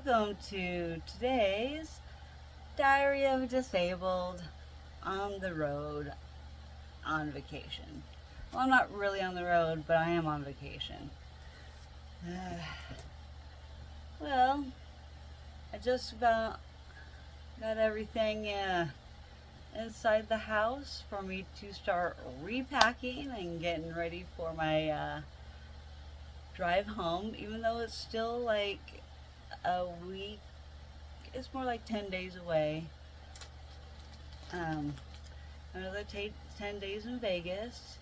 welcome to today's Diary of a Disabled on the road on vacation. Well, I'm not really on the road, but I am on vacation. Well, I just about got everything inside the house for me to start repacking and getting ready for my drive home, even though it's still like a week. It's more like 10 days away. Um, another 10 days in Vegas.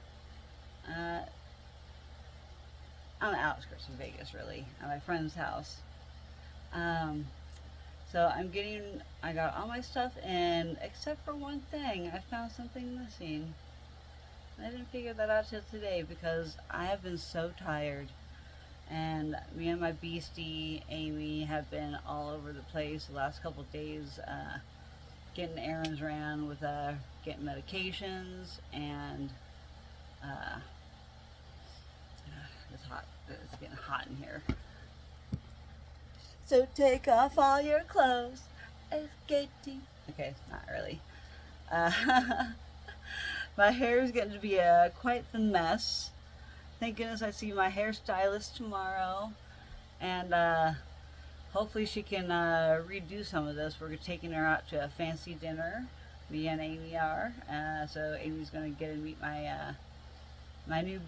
On the outskirts of Vegas, really, at my friend's house. So I got all my stuff in, except for one thing. I found something missing. I didn't figure that out till today because I have been so tired. And me and my Beastie, Amy, have been all over the place the last couple of days, getting errands ran with getting medications, and it's hot. It's getting hot in here. So take off all your clothes. It's getting... Okay, not really. My hair is getting to be quite the mess. Thank goodness I see my hairstylist tomorrow, and hopefully she can redo some of this. We're taking her out to a fancy dinner. Me and Amy are. So Amy's going to get to meet my new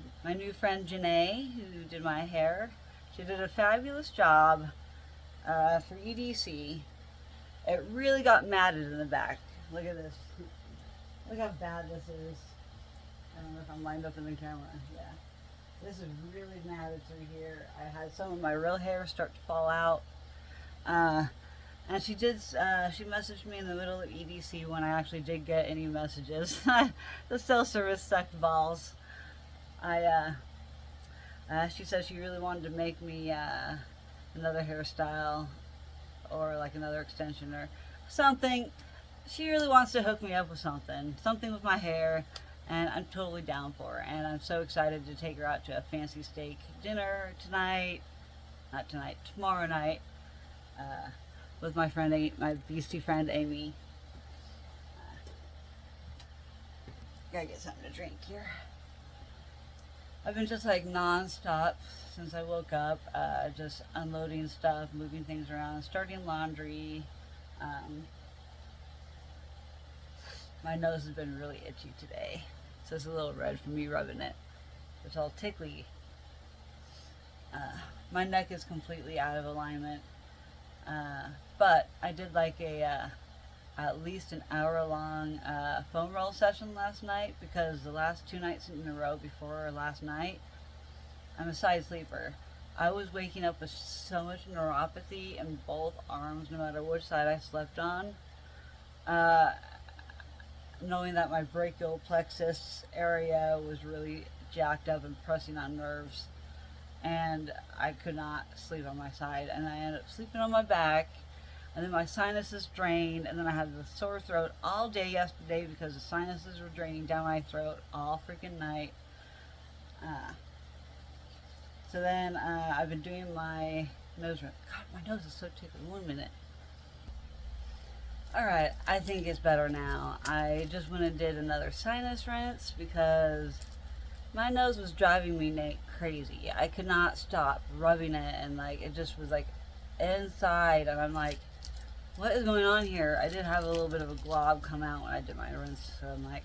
friend Janae, who did my hair. She did a fabulous job for EDC. It really got matted in the back. Look at this. Look how bad this is. I don't know if I'm lined up in the camera. Yeah. This is really matted through here. I had some of my real hair start to fall out. And she messaged me in the middle of EDC when I actually did get any messages. The cell service sucked balls. She said she really wanted to make me another hairstyle or like another extension or something. She really wants to hook me up with something with my hair. And I'm totally down for her. And I'm so excited to take her out to a fancy steak dinner tonight. Not tonight, tomorrow night. With my friend, my Beastie friend, Amy. Gotta get something to drink here. I've been just like non-stop since I woke up. Just unloading stuff, moving things around, starting laundry. My nose has been really itchy today. So it's a little red from me rubbing it. It's all tickly. My neck is completely out of alignment. But I did like at least an hour-long foam roll session last night because the last 2 nights in a row before last night, I'm a side sleeper. I was waking up with so much neuropathy in both arms, no matter which side I slept on. Knowing that my brachial plexus area was really jacked up and pressing on nerves, and I could not sleep on my side, and I ended up sleeping on my back, and then my sinuses drained, and then I had the sore throat all day yesterday because the sinuses were draining down my throat all freaking night. So then I've been doing my nose rinse. God, my nose is so tickly. 1 minute. Alright, I think it's better now. I just went and did another sinus rinse because my nose was driving me crazy. I could not stop rubbing it, and like it just was like inside, and I'm like, what is going on here? I did have a little bit of a glob come out when I did my rinse, so I'm like,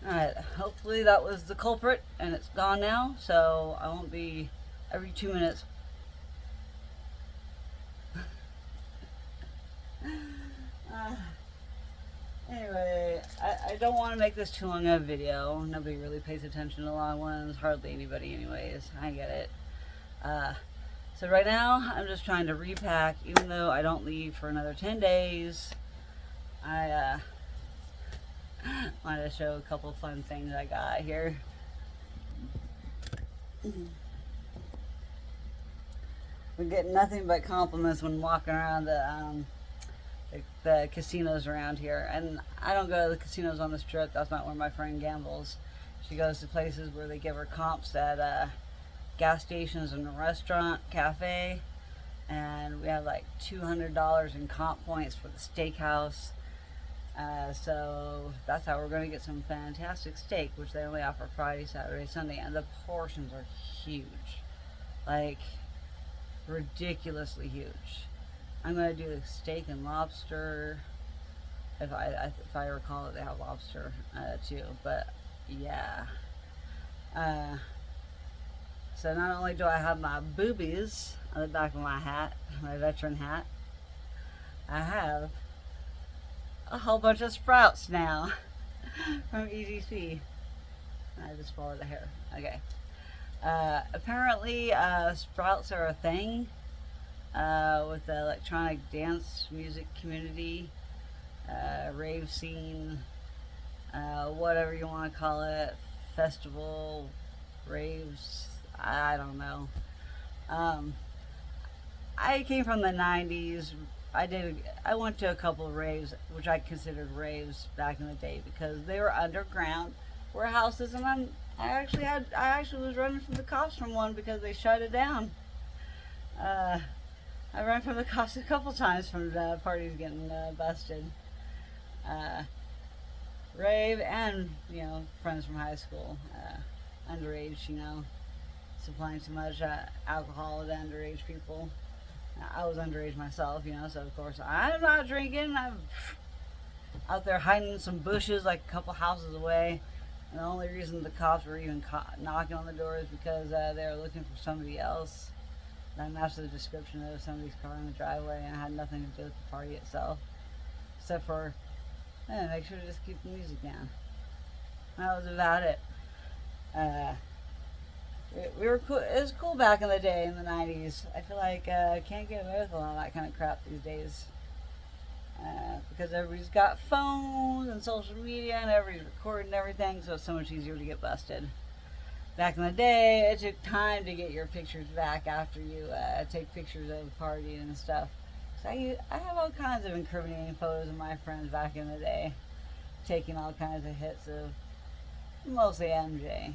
alright, hopefully that was the culprit and it's gone now, so I won't be every 2 minutes. Anyway, I don't want to make this too long of a video. Nobody really pays attention to long ones. Hardly anybody anyways. I get it. So right now, I'm just trying to repack. Even though I don't leave for another 10 days, I wanted to show a couple fun things I got here. We're getting nothing but compliments when walking around the casinos around here, and I don't go to the casinos on the strip. That's not where my friend gambles. She goes to places where they give her comps at gas stations and a restaurant, cafe. and we have like $200 in comp points for the steakhouse. So that's how we're going to get some fantastic steak, which they only offer Friday, Saturday, Sunday, and the portions are huge, like ridiculously huge. I'm going to do the steak and lobster. If I recall it, they have lobster too. But yeah. So not only do I have my boobies on the back of my hat, my veteran hat, I have a whole bunch of sprouts now from EDC. I just followed the hair. Okay. Apparently, sprouts are a thing with the electronic dance music community, rave scene, whatever you want to call it, festival, raves, I don't know. I came from the 90s. I went to a couple of raves, which I considered raves back in the day because they were underground warehouses, and I actually was running from the cops from one because they shut it down. I ran from the cops a couple times from the parties getting busted. Rave and, friends from high school, underage, supplying too much alcohol to underage people. I was underage myself, so of course I'm not drinking. I'm out there hiding in some bushes like a couple houses away. And the only reason the cops were even knocking on the door is because they were looking for somebody else. That matched the description of somebody's car in the driveway, and it had nothing to do with the party itself. Except for, make sure to just keep the music down. That was about it. We were cool. It was cool back in the day in the 90s. I feel like can't get away with a lot of that kind of crap these days. Because everybody's got phones and social media and everybody's recording everything, so it's so much easier to get busted. Back in the day, it took time to get your pictures back after you take pictures of partying and stuff. So I have all kinds of incriminating photos of my friends back in the day, taking all kinds of hits of mostly MJ.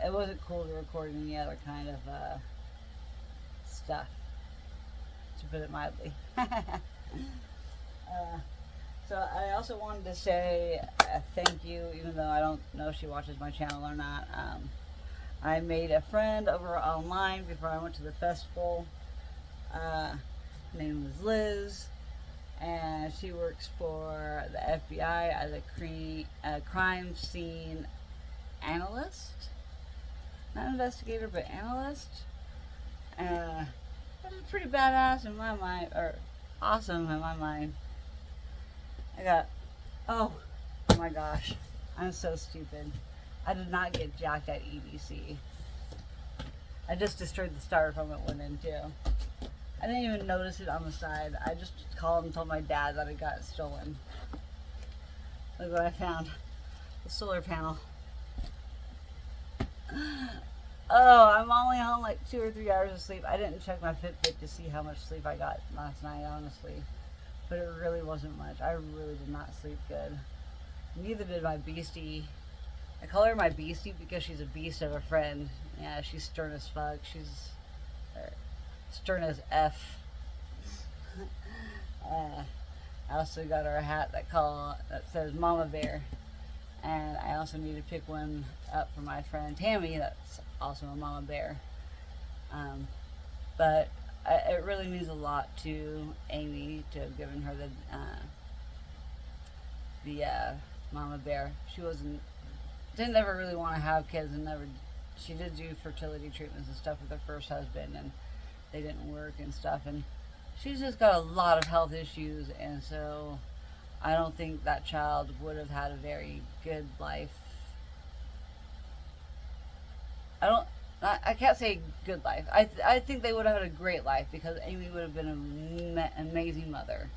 It wasn't cool to record any other kind of stuff, to put it mildly. So I also wanted to say thank you, even though I don't know if she watches my channel or not. I made a friend over online before I went to the festival. Her name was Liz, and she works for the FBI as a crime scene analyst. Not investigator, but analyst. Which is pretty badass in my mind, or awesome in my mind. Oh my gosh, I'm so stupid. I did not get jacked at EDC. I just destroyed the styrofoam it went into. I didn't even notice it on the side. I just called and told my dad that it got stolen. Look what I found. The solar panel. Oh, I'm only on like 2 or 3 hours of sleep. I didn't check my Fitbit to see how much sleep I got last night, honestly. But it really wasn't much. I really did not sleep good. Neither did my Beastie. I call her my Beastie because she's a beast of a friend. Yeah, she's stern as fuck. She's stern as F. I also got her a hat that says Mama Bear. And I also need to pick one up for my friend Tammy, that's also a mama bear. But it really means a lot to Amy to have given her the mama bear. She didn't ever really want to have kids, and she did do fertility treatments and stuff with her first husband, and they didn't work and stuff. And she's just got a lot of health issues, and so I don't think that child would have had a very good life. I can't say good life. I think they would have had a great life because Amy would have been an amazing mother.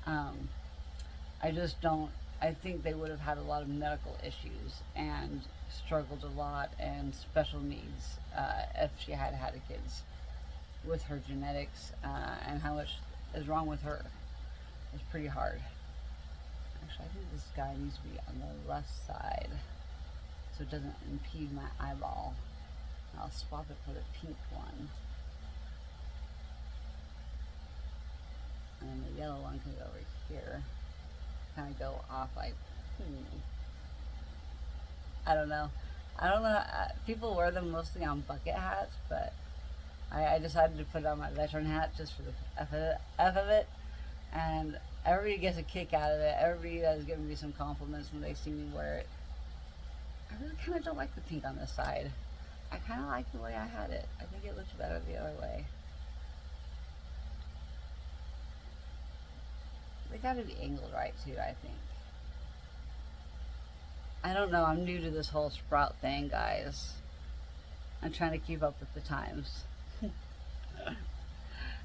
I think they would have had a lot of medical issues and struggled a lot and special needs if she had had kids with her genetics and how much is wrong with her. It's pretty hard. Actually, I think this guy needs to be on the left side so it doesn't impede my eyeball. I'll swap it for the pink one. then the yellow one can go over here. Kind of go off like, I don't know. People wear them mostly on bucket hats, but I decided to put it on my veteran hat just for the F of it. And everybody gets a kick out of it. Everybody is giving me some compliments when they see me wear it. I really kind of don't like the pink on this side. I kind of like the way I had it. I think it looks better the other way. They gotta be angled right too, I think. I don't know, I'm new to this whole sprout thing, guys. I'm trying to keep up with the times.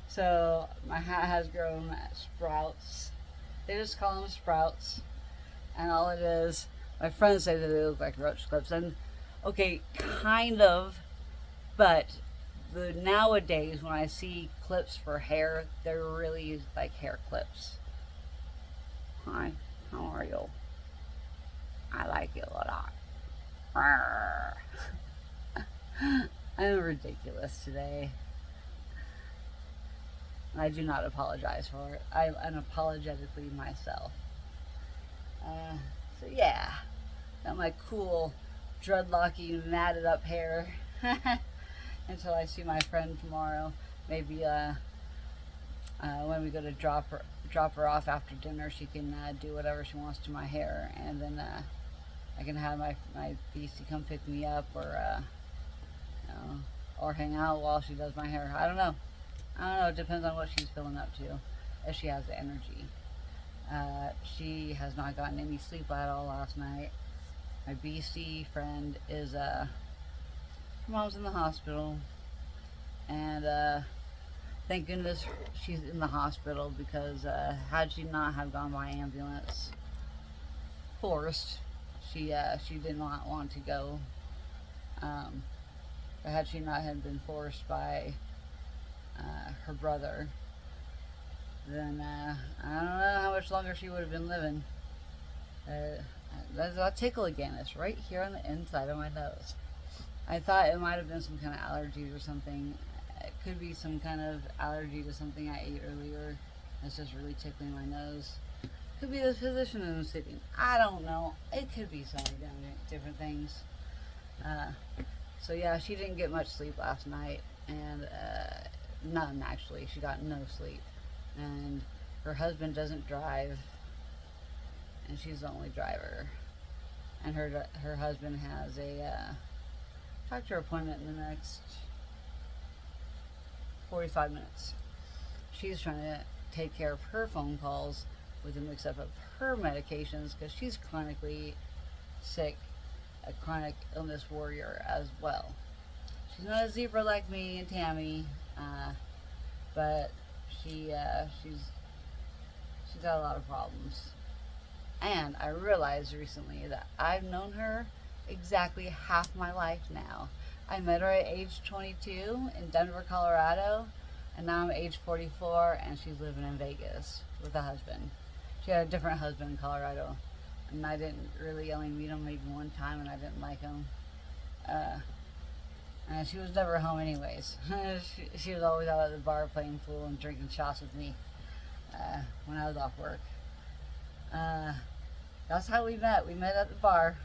So, my hat has grown sprouts. They just call them sprouts. And all it is, my friends say that they look like roach clips. And, okay, kind of, but nowadays when I see clips for hair, they're really like hair clips. Hi, how are you? I like you a lot. I'm ridiculous today. I do not apologize for it. I'm unapologetically myself. So yeah, got my cool dreadlocky matted up hair until I see my friend tomorrow. Maybe when we go to drop her off after dinner, she can do whatever she wants to my hair, and then I can have my beastie come pick me up, or or hang out while she does my hair. I don't know. It depends on what she's feeling up to, if she has the energy. She has not gotten any sleep at all last night. My beastie friend is, her mom's in the hospital, and thank goodness she's in the hospital, because had she not have gone by ambulance, forced, she did not want to go. But had she not had been forced by her brother, then I don't know how much longer she would have been living. There's a tickle again. It's right here on the inside of my nose. I thought it might have been some kind of allergy or something. It could be some kind of allergy to something I ate earlier. It's just really tickling my nose. Could be the position I'm sitting. I don't know. It could be so many different things. So yeah, she didn't get much sleep last night, and none actually. She got no sleep, and her husband doesn't drive, and she's the only driver. And her husband has a doctor appointment in the next 45 minutes. She's trying to take care of her phone calls with a mix-up of her medications, because she's chronically sick, a chronic illness warrior as well. She's not a zebra like me and Tammy, but she's got a lot of problems. And I realized recently that I've known her exactly half my life now. I met her at age 22 in Denver, Colorado, and now I'm age 44, and she's living in Vegas with a husband. She had a different husband in Colorado, and I didn't really only meet him maybe one time, and I didn't like him. And she was never home anyways. She was always out at the bar playing pool and drinking shots with me when I was off work. That's how we met. We met at the bar.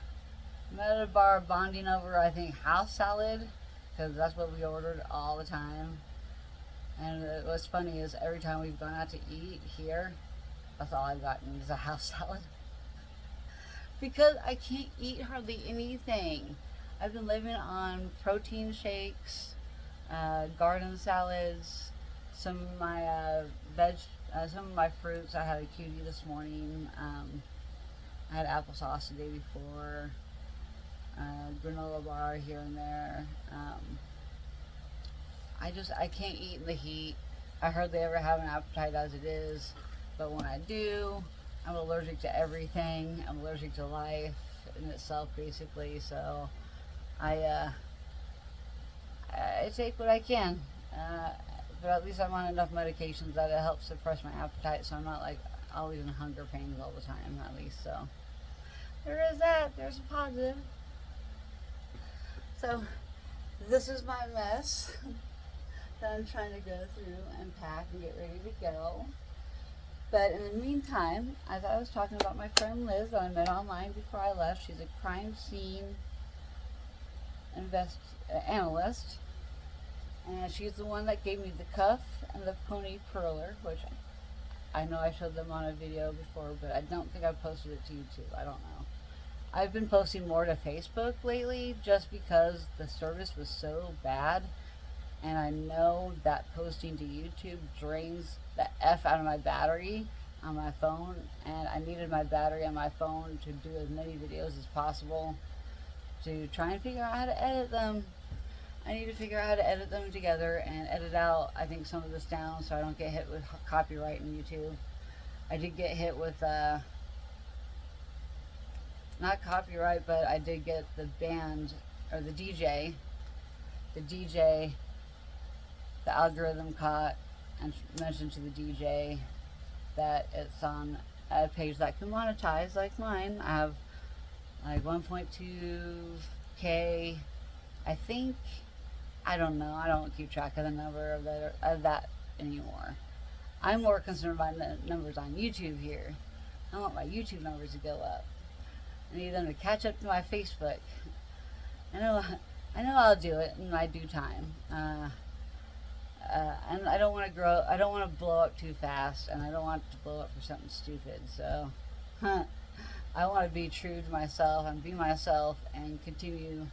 We met at a bar bonding over, I think, house salad, because that's what we ordered all the time. And what's funny is every time we've gone out to eat here, that's all I've gotten is a house salad. Because I can't eat hardly anything. I've been living on protein shakes, garden salads, some of my some of my fruits. I had a cutie this morning. I had applesauce the day before. Granola bar here and there. I can't eat in the heat. I hardly ever have an appetite as it is, but when I do, I'm allergic to everything. I'm allergic to life in itself, basically. So I take what I can, but at least I'm on enough medications that it helps suppress my appetite, so I'm not like always in hunger pains all the time, at least. So there is that. There's a positive. So this is my mess that I'm trying to go through and pack and get ready to go. But in the meantime, as I was talking about my friend Liz that I met online before I left, she's a crime scene analyst, and she's the one that gave me the cuff and the pony perler, which I know I showed them on a video before, but I don't think I posted it to YouTube. I don't know. I've been posting more to Facebook lately just because the service was so bad, and I know that posting to YouTube drains the F out of my battery on my phone, and I needed my battery on my phone to do as many videos as possible to try and figure out how to edit them. I need to figure out how to edit them together and edit out, I think, some of this down so I don't get hit with copyright in YouTube. I did get hit with, not copyright, but I did get the band, or the DJ, the algorithm caught and mentioned to the DJ that it's on a page that can monetize like mine. I have like 1.2K, I think. I don't know. I don't keep track of the number of that anymore. I'm more concerned about the numbers on YouTube here. I want my YouTube numbers to go up. I need them to catch up to my Facebook. I know I'll do it in my due time. And I don't want to grow. I don't want to blow up too fast, and I don't want to blow up for something stupid. So, I want to be true to myself and be myself and continue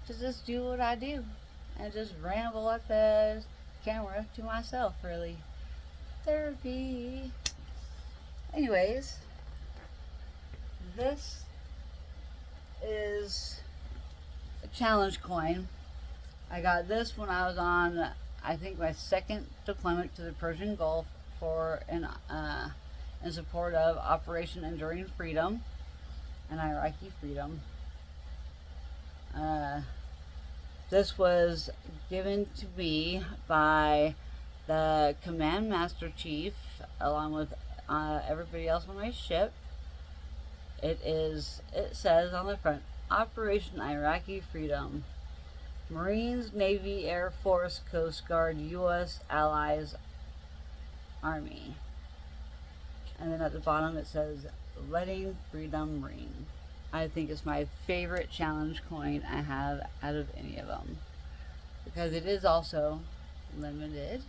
to just do what I do and just ramble at the camera to myself, really. Therapy. Anyways, this is a challenge coin. I got this when I was on, I think, my second deployment to the Persian Gulf in support of Operation Enduring Freedom and Iraqi Freedom. This was given to me by the Command Master Chief, along with everybody else on my ship. It says on the front, Operation Iraqi Freedom. Marines, Navy, Air Force, Coast Guard, U.S. Allies, Army. And then at the bottom it says, Letting Freedom Ring. I think it's my favorite challenge coin I have out of any of them, because it is also limited.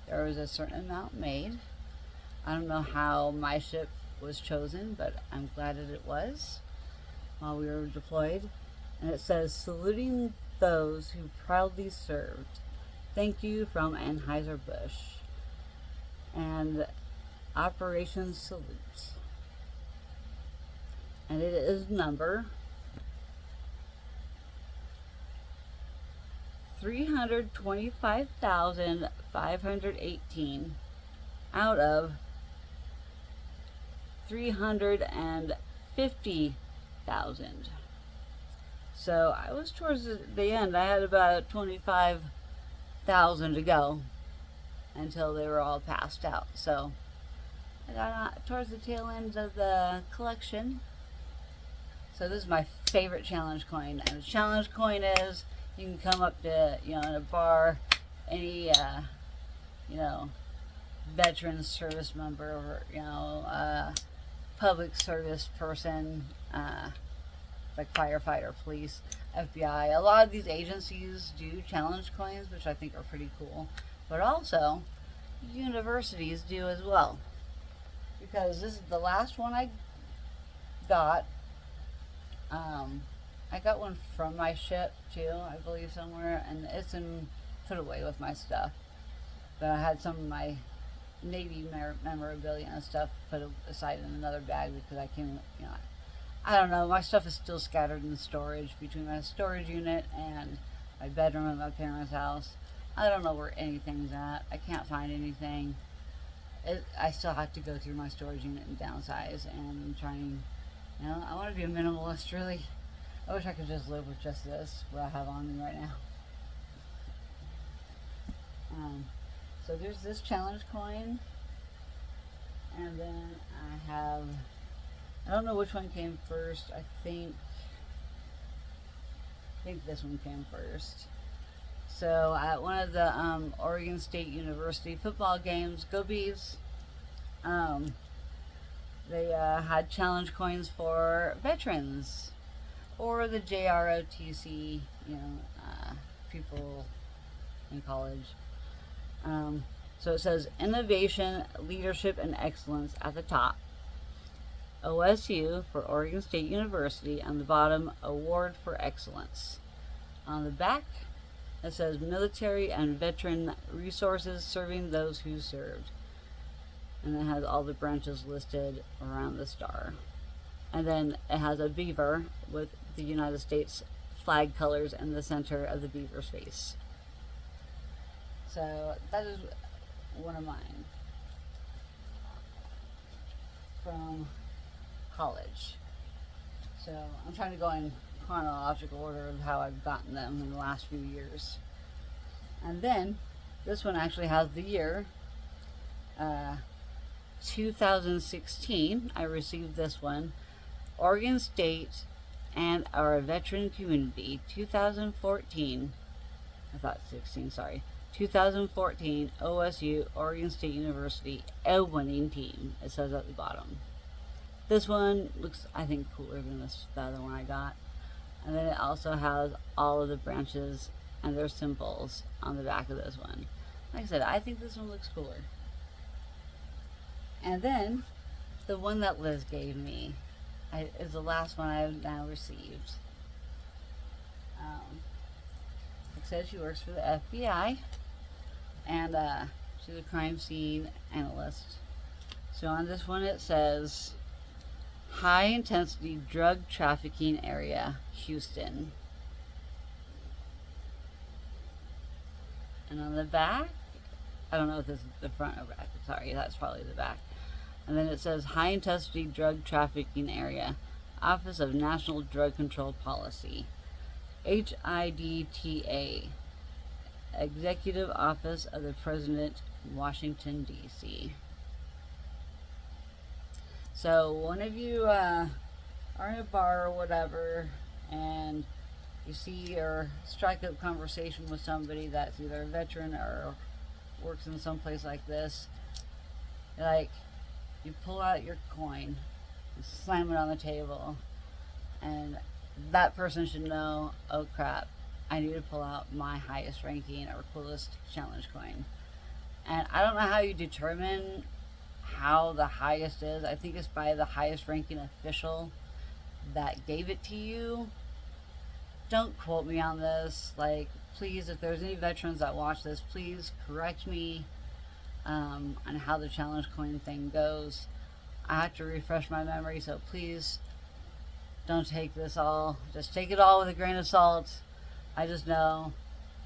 There was a certain amount made. I don't know how my ship was chosen, but I'm glad that it was while we were deployed. And it says, saluting those who proudly served. Thank you from Anheuser-Busch. And Operation Salute. And it is number 325,518 out of 350,000. So I was towards the end. I had about 25,000 to go until they were all passed out. So I got towards the tail end of the collection. So this is my favorite challenge coin. And the challenge coin is, you can come up to, in a bar, any, veteran service member or, public service person, like firefighter, police, FBI. A lot of these agencies do challenge coins, which I think are pretty cool. But also, universities do as well. Because this is the last one I got. I got one from my ship too, I believe, somewhere, and it's put away with my stuff. But I had some of my Navy memorabilia and stuff put aside in another bag because I came, I don't know, my stuff is still scattered in storage between my storage unit and my bedroom at my parents' house. I don't know where anything's at. I can't find anything. I still have to go through my storage unit and downsize and try and, I want to be a minimalist, really. I wish I could just live with just this, what I have on me right now. So there's this challenge coin, and then I don't know which one came first. I think this one came first. So at one of the Oregon State University football games, go Bees, Um, they had challenge coins for veterans or the JROTC, you know, people in college. So it says innovation, leadership, and excellence at the top. OSU for Oregon State University. On the bottom, award for excellence. On the back, it says military and veteran resources serving those who served. And it has all the branches listed around the star. And then it has a beaver with the United States flag colors in the center of the beaver's face. So that is one of mine from college. So I'm trying to go in chronological order of how I've gotten them in the last few years. And then this one actually has the year 2016. I received this one. Oregon State and our veteran community, 2014. I thought 16, sorry. 2014 OSU Oregon State University, a winning team. It says at the bottom. This one looks, I think, cooler than the other one I got. And then it also has all of the branches and their symbols on the back of this one. Like I said, I think this one looks cooler. And then the one that Liz gave me is the last one I've now received. It says she works for the FBI, and she's a crime scene analyst. So on this one it says high intensity drug trafficking area, Houston. And on the back, I don't know if this is the front or back, sorry, that's probably the back. And then it says high intensity drug trafficking area, Office of National Drug Control Policy, HIDTA, Executive Office of the President, Washington, D.C. So one of you are in a bar or whatever, and you see or strike up conversation with somebody that's either a veteran or works in some place like this. Like, you pull out your coin, and slam it on the table, and that person should know, oh crap, I need to pull out my highest ranking or coolest challenge coin. And I don't know how you determine how the highest is. I think it's by the highest ranking official that gave it to you. Don't quote me on this. Like, please, if there's any veterans that watch this, please correct me on how the challenge coin thing goes. I have to refresh my memory, so please don't take this all. Just take it all with a grain of salt. I just know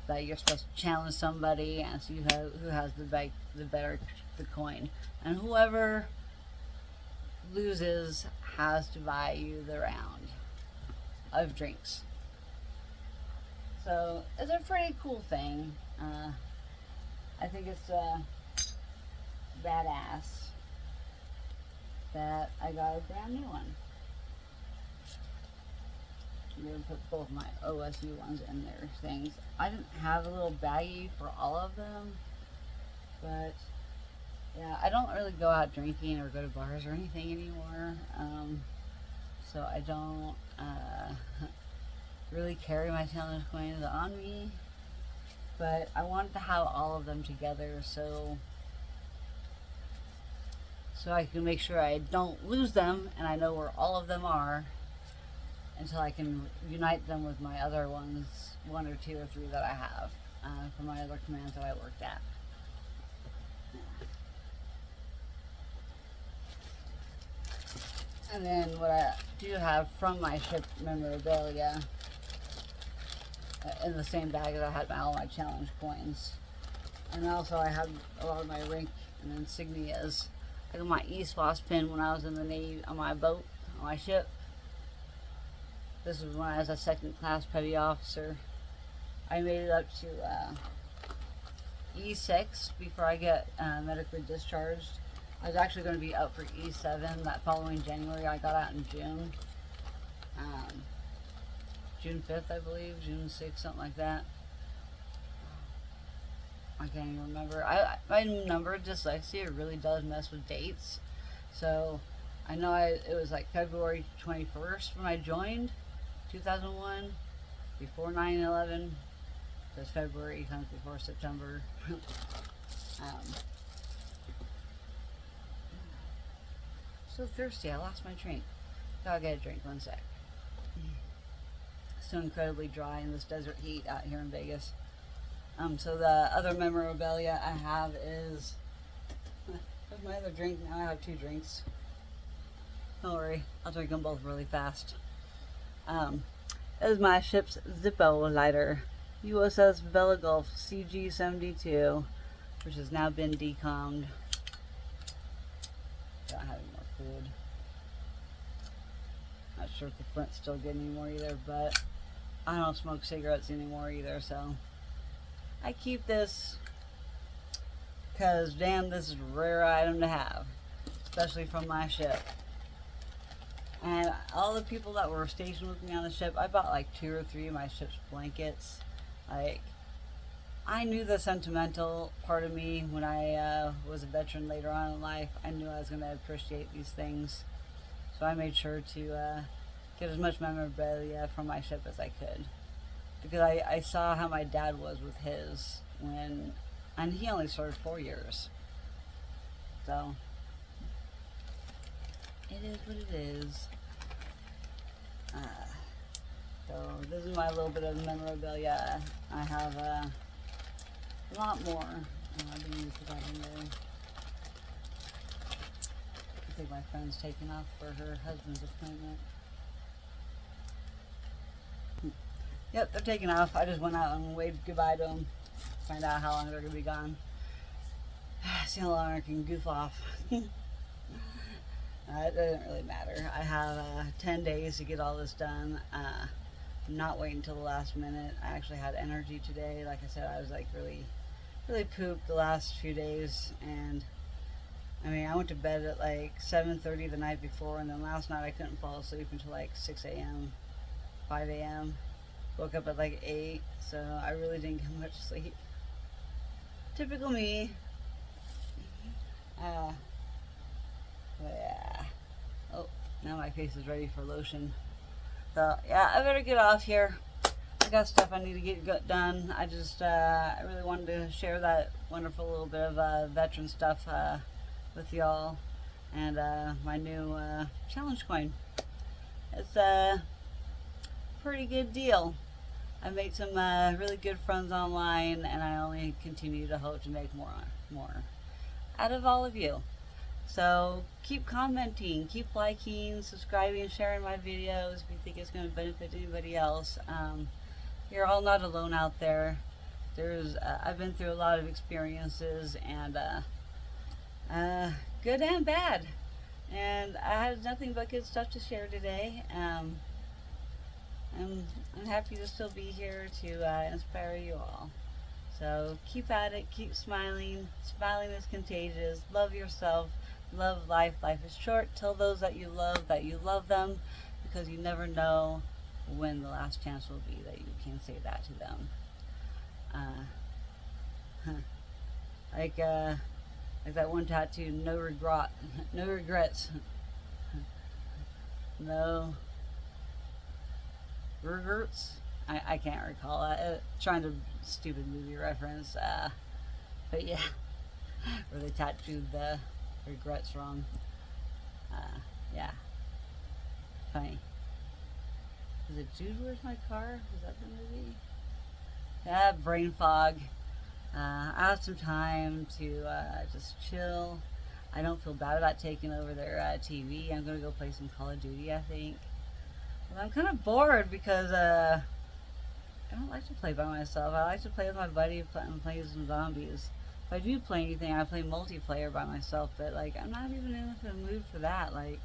that you're supposed to challenge somebody and see who has the better the coin, and whoever loses has to buy you the round of drinks. So it's a pretty cool thing. I think it's badass that I got a brand new one. I'm going to put both my OSU ones in their things. I didn't have a little baggie for all of them, but yeah, I don't really go out drinking or go to bars or anything anymore, so I don't really carry my challenge coins on me, but I wanted to have all of them together so I can make sure I don't lose them and I know where all of them are until I can unite them with my other ones, 1 or 2 or 3 that I have from my other commands that I worked at. And then what I do have from my ship memorabilia in the same bag as I had all my challenge coins. And also I have a lot of my rank and insignias. I got my ESWAS pin when I was in the Navy on my boat, on my ship. This was when I was a 2nd class petty officer. I made it up to E6 before I get medically discharged. I was actually going to be up for E7 that following January. I got out in June. June 5th, I believe. June 6th, something like that. I can't even remember. My number dyslexia really does mess with dates. So I know it was like February 21st when I joined, 2001, before 9/11, because February comes before September. So thirsty, I lost my drink. Gotta get a drink, one sec. So incredibly dry in this desert heat out here in Vegas. So the other memorabilia I have is, that's my other drink. Now I have two drinks. Don't worry, I'll drink them both really fast. This is my ship's Zippo lighter. USS Vela Gulf CG-72, which has now been decommed. Don't have any more food. Not sure if the Flint's still good anymore either, but I don't smoke cigarettes anymore either, so I keep this because damn, this is a rare item to have, especially from my ship. And all the people that were stationed with me on the ship, I bought like 2 or 3 of my ship's blankets. Like, I knew the sentimental part of me when I was a veteran later on in life. I knew I was going to appreciate these things. So I made sure to get as much memorabilia from my ship as I could. Because I saw how my dad was with his and he only served 4 years. So, it is what it is. So this is my little bit of memorabilia. I have a lot more. I didn't even put that in there. I think my friend's taking off for her husband's appointment. Yep, they're taking off. I just went out and waved goodbye to them. Find out how long they're going to be gone. See how long I can goof off. It doesn't really matter. I have 10 days to get all this done. I'm not waiting until the last minute. I actually had energy today. Like I said, I was like really pooped the last few days, and I mean, I went to bed at like 7:30 the night before, and then last night I couldn't fall asleep until like 6 a.m., 5 a.m. Woke up at like 8, so I really didn't get much sleep. Typical me. But yeah. Oh, now my face is ready for lotion. So yeah, I better get off here. I got stuff I need to get done. I just I really wanted to share that wonderful little bit of veteran stuff with y'all, and my new challenge coin. It's a pretty good deal. I made some really good friends online, and I only continue to hope to make more out of all of you. So keep commenting, keep liking, subscribing, sharing my videos if you think it's going to benefit anybody else. You're all not alone out there. I've been through a lot of experiences, and good and bad. And I had nothing but good stuff to share today. I'm happy to still be here to inspire you all. So keep at it, keep smiling. Smiling is contagious. Love yourself. Love life. Life is short. Tell those that you love them, because you never know when the last chance will be that you can say that to them. Like that one tattoo, no regrets. No regrets. I can't recall it. Trying to stupid movie reference. But yeah, where they tattooed the regrets wrong. Yeah, funny. Is it Jude Where's My Car? Is that the movie? Yeah, brain fog. I had some time to just chill. I don't feel bad about taking over their TV. I'm gonna go play some Call of Duty, I think. Well, I'm kind of bored because I don't like to play by myself. I like to play with my buddy and play some zombies. If I do play anything, I play multiplayer by myself, but like I'm not even in the mood for that. Like,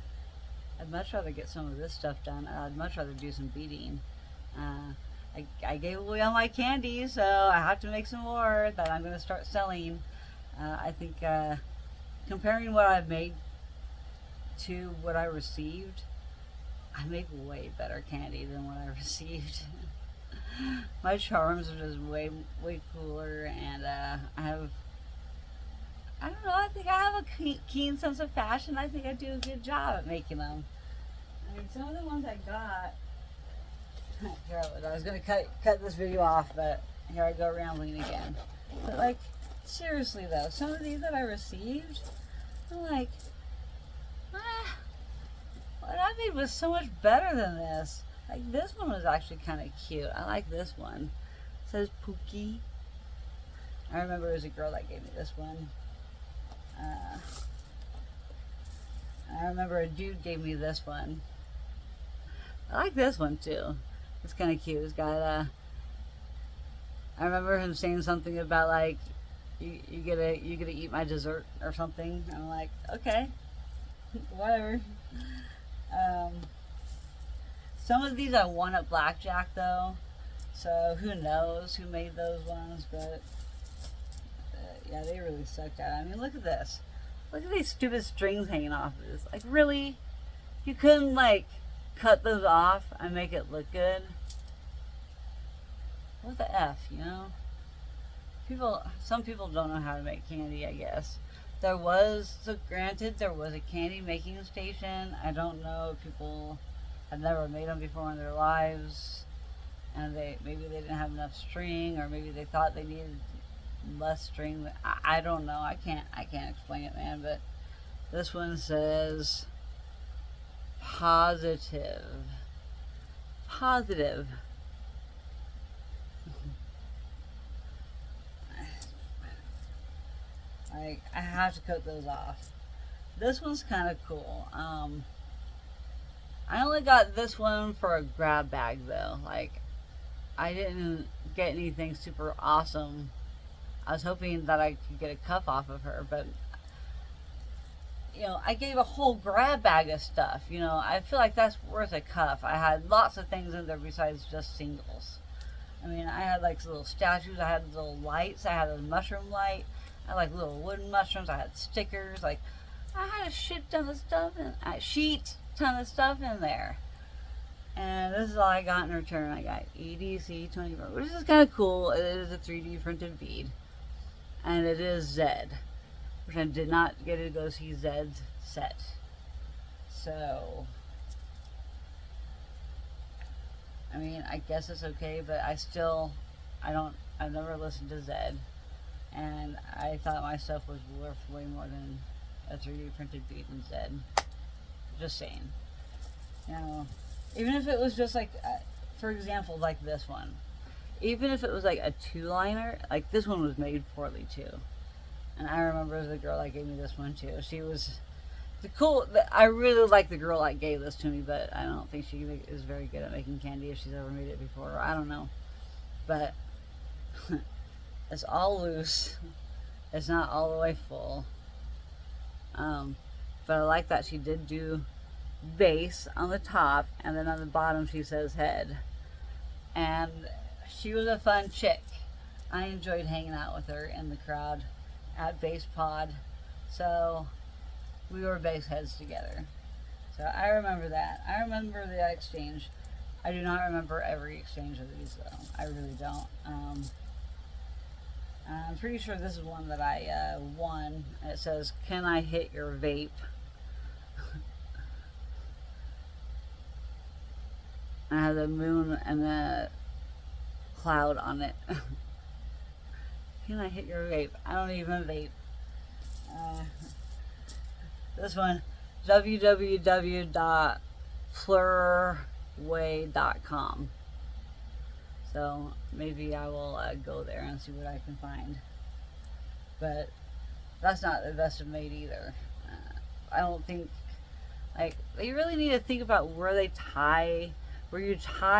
I'd much rather get some of this stuff done. I'd much rather do some beating. I gave away all my candy, so I have to make some more that I'm going to start selling. I think comparing what I've made to what I received, I make way better candy than what I received. My charms are just way cooler, and I don't know, I think I have a keen sense of fashion. I think I do a good job at making them. I mean, some of the ones I got, here I was going to cut this video off, but here I go rambling again. But like, seriously though, some of these that I received, I'm like, what I made was so much better than this. Like, this one was actually kind of cute. I like this one. It says Pookie. I remember it was a girl that gave me this one. I remember a dude gave me this one. I like this one too. It's kind of cute. It's got I remember him saying something about like, you gotta eat my dessert or something. I'm like, okay, whatever. Some of these I won at blackjack though, so who knows who made those ones, but yeah, they really sucked out. I mean, look at this. Look at these stupid strings hanging off of this. Like, really? You couldn't like cut those off and make it look good? What the F, you know? Some people don't know how to make candy, I guess. So granted, there was a candy making station. I don't know if people had never made them before in their lives, and maybe they didn't have enough string, or maybe they thought they needed less string. I don't know. I can't explain it, man. But this one says positive. Like, I have to cut those off. This one's kind of cool. I only got this one for a grab bag though. Like, I didn't get anything super awesome. I was hoping that I could get a cuff off of her, but you know, I gave a whole grab bag of stuff. You know, I feel like that's worth a cuff. I had lots of things in there besides just singles. I mean, I had like little statues, I had little lights, I had a mushroom light, I had like little wooden mushrooms, I had stickers, like I had a shit ton of stuff in there. And this is all I got in return. I got EDCLV, which is kind of cool. It is a 3D printed bead. And it is Zed, which I did not get to go see Zed's set. So, I mean, I guess it's okay, but I've never listened to Zed. And I thought my stuff was worth way more than a 3D printed bead in Zed. Just saying. You know, even if it was just like, for example, like this one. Even if it was like a 2-liner, like this one was made poorly too. And I remember the girl that gave me this one too. She was I really like the girl that gave this to me, but I don't think she is very good at making candy if she's ever made it before. I don't know. But it's all loose. It's not all the way full. But I like that she did do base on the top, and then on the bottom she says head. And she was a fun chick. I enjoyed hanging out with her in the crowd at Base Pod. So we were base heads together. So I remember that. I remember the exchange. I do not remember every exchange of these though. I really don't. I'm pretty sure this is one that I won. It says, "Can I hit your vape?" I have the moon and the cloud on it. Can I hit your vape? I don't even vape. This one, www.plurway.com. So maybe I will go there and see what I can find. But that's not the best of made either. I don't think, like, you really need to think about where you tie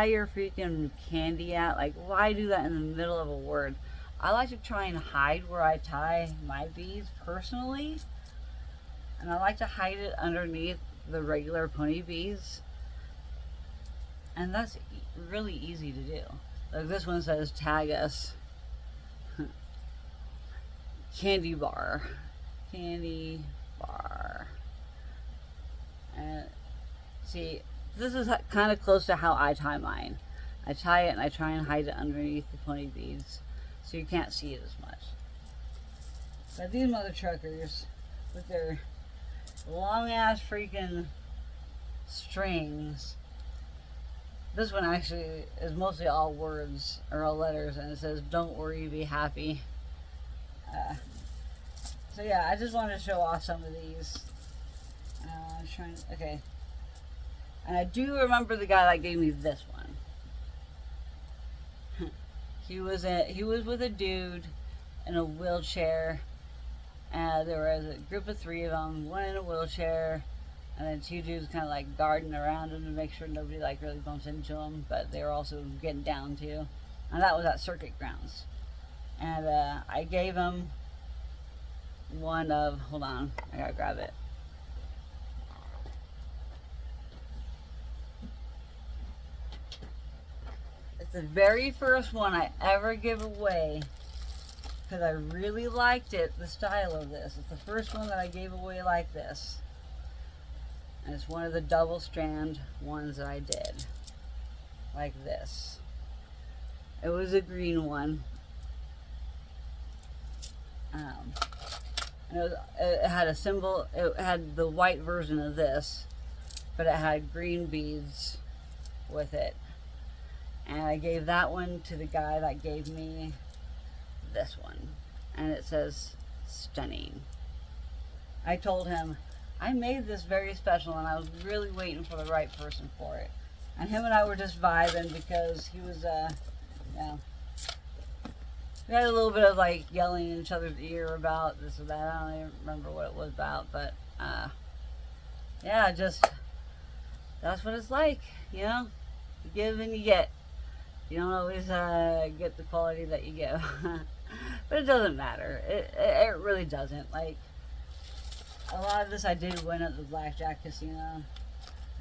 your freaking candy at. Like, why do that in the middle of a word? I like to try and hide where I tie my beads personally. And I like to hide it underneath the regular pony beads. And that's really easy to do. Like this one says, tag us. Candy bar. Candy bar. And see, this is kind of close to how I tie mine. I tie it and I try and hide it underneath the pony beads so you can't see it as much. But these mother truckers with their long ass freaking strings. This one actually is mostly all words or all letters, and it says "Don't worry, be happy." So yeah, I just wanted to show off some of these. I'm trying. Okay, and I do remember the guy that gave me this one. He was with a dude in a wheelchair. There was a group of 3 of them, one in a wheelchair, and then 2 dudes kind of like guarding around him to make sure nobody like really bumps into him, but they were also getting down too. And that was at Circuit Grounds. And I gave him one of, hold on, I gotta grab it. It's the very first one I ever give away, because I really liked it, the style of this. It's the first one that I gave away like this. And it's one of the double strand ones that I did. Like this. It was a green one. And it had a symbol, it had the white version of this, but it had green beads with it. And I gave that one to the guy that gave me this one, and it says "Stunning." I told him I made this very special, and I was really waiting for the right person for it. And him and I were just vibing because he was, we had a little bit of like yelling in each other's ear about this or that. I don't even remember what it was about, but yeah, just that's what it's like, you know. You give and you get. You don't always get the quality that you give. But it doesn't matter. It really doesn't. Like, a lot of this I did win at the Blackjack Casino.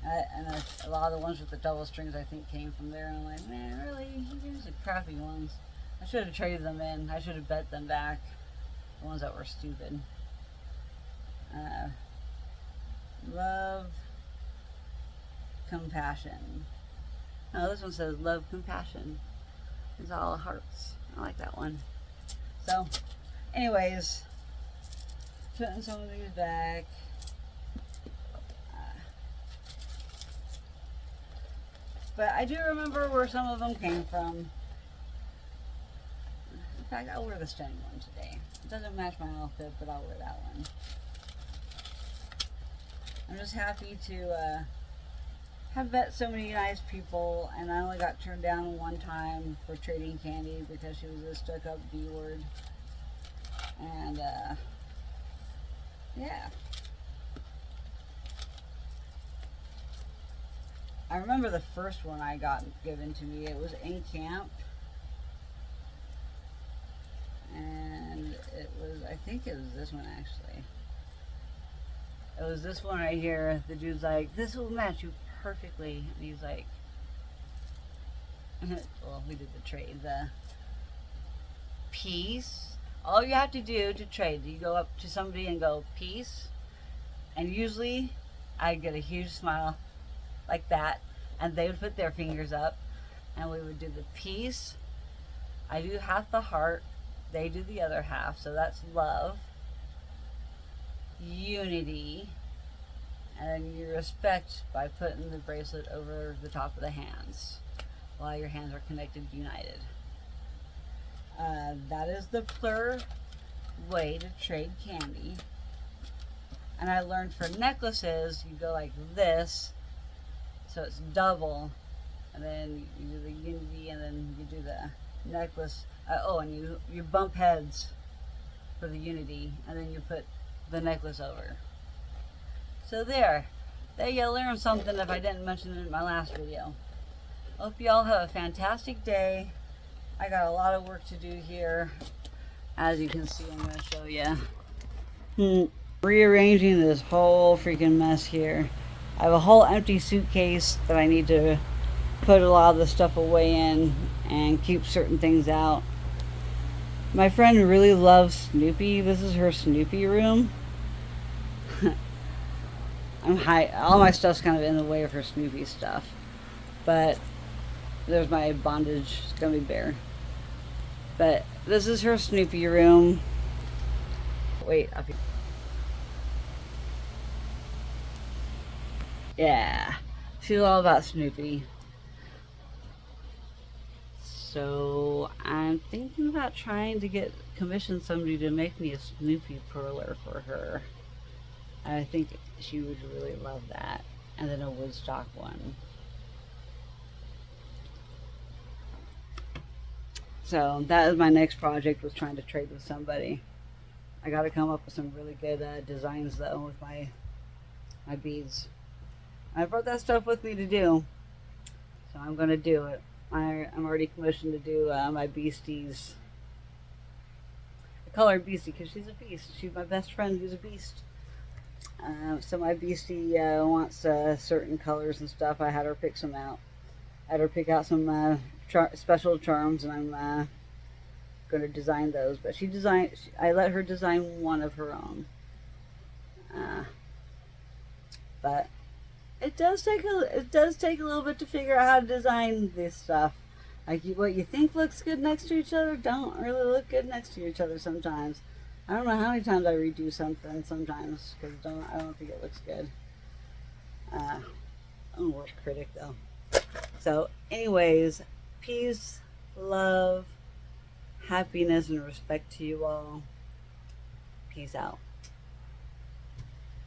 And a lot of the ones with the double strings I think came from there. And I'm like, man, really? You use the crappy ones. I should have traded them in. I should have bet them back. The ones that were stupid. Love, compassion. No, this one says love, compassion. It's all hearts. I like that one. So, anyways, putting some of these back. But I do remember where some of them came from. In fact, I'll wear the stunning one today. It doesn't match my outfit, but I'll wear that one. I'm just happy to have met so many nice people, and I only got turned down one time for trading candy because she was a stuck-up B-word. And yeah, I remember the first one I got given to me. It was in camp, and it was, I think it was this one actually. It was this one right here. The dude's like, "This will match you perfectly," and he's like, well, we did the trade. The peace. All you have to do to trade, you go up to somebody and go, "Peace," and usually I get a huge smile like that, and they would put their fingers up, and we would do the peace. I do half the heart, they do the other half, so that's love, unity, and then you respect by putting the bracelet over the top of the hands while your hands are connected, united. That is the plur way to trade candy. And I learned for necklaces, you go like this, so it's double, and then you do the unity, and then you do the necklace. And you bump heads for the unity, and then you put the necklace over. So there you learned something if I didn't mention it in my last video. Hope you all have a fantastic day. I got a lot of work to do here. As you can see, I'm going to show you. Rearranging this whole freaking mess here. I have a whole empty suitcase that I need to put a lot of the stuff away in and keep certain things out. My friend really loves Snoopy. This is her Snoopy room. All my stuff's kind of in the way of her Snoopy stuff. But there's my bondage gummy bear. But this is her Snoopy room. Wait, up here. Yeah, she's all about Snoopy. So I'm thinking about trying to commission somebody to make me a Snoopy perler for her. I think she would really love that. And then a Woodstock one. So that is my next project, was trying to trade with somebody. I got to come up with some really good designs though with my beads. I brought that stuff with me to do, so I'm gonna do it. I'm already commissioned to do my Beastie's. I call her Beastie because she's a beast. She's my best friend who's a beast. So my Beastie wants certain colors and stuff. I had her pick some out. I had her pick out some special charms, and I'm going to design those. But I let her design one of her own. But it does take a little bit to figure out how to design this stuff. Like what you think looks good next to each other don't really look good next to each other sometimes. I don't know how many times I redo something sometimes because I don't think it looks good. I'm a worst critic though. So anyways, peace, love, happiness, and respect to you all. Peace out.